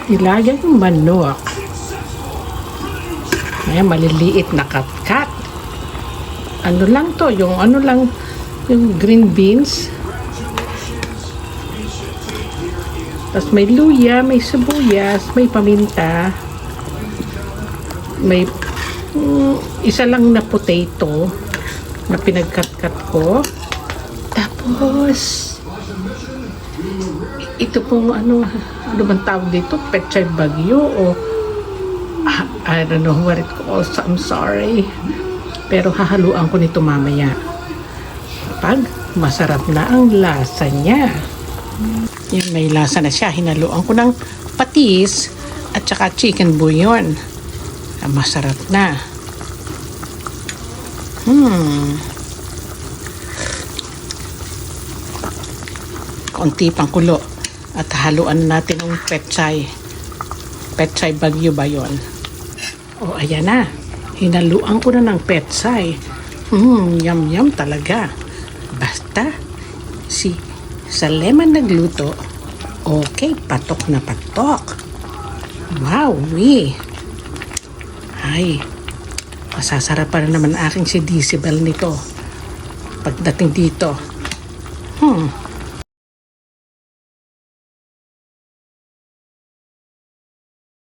Nilagyan yung manok. Ayan, maliliit na kat-kat. Ano lang to, yung green beans. Tapos may luya, may sibuyas, may paminta. May isa lang na potato na pinagkat-kat ko. Tapos ito pong ano bang tawag dito? Pechay bagyo o I don't know what it calls. I'm sorry. Pero hahaluan ko nito mamaya. Pag masarap na ang lasa niya. Yan, may lasa na siya. Hinaluan ko ng patis at saka chicken bouillon. Masarap na. Konti pang kulo. At haluan natin ng pechay. Pechay bagyo ba yun? O, ayan na. Hinaluan ko na ng pechay. Yum yum talaga. Basta sa lemon nagluto, okay, patok na patok. Wow, ay, masasarap pa na naman aking si Decibel nito pagdating dito.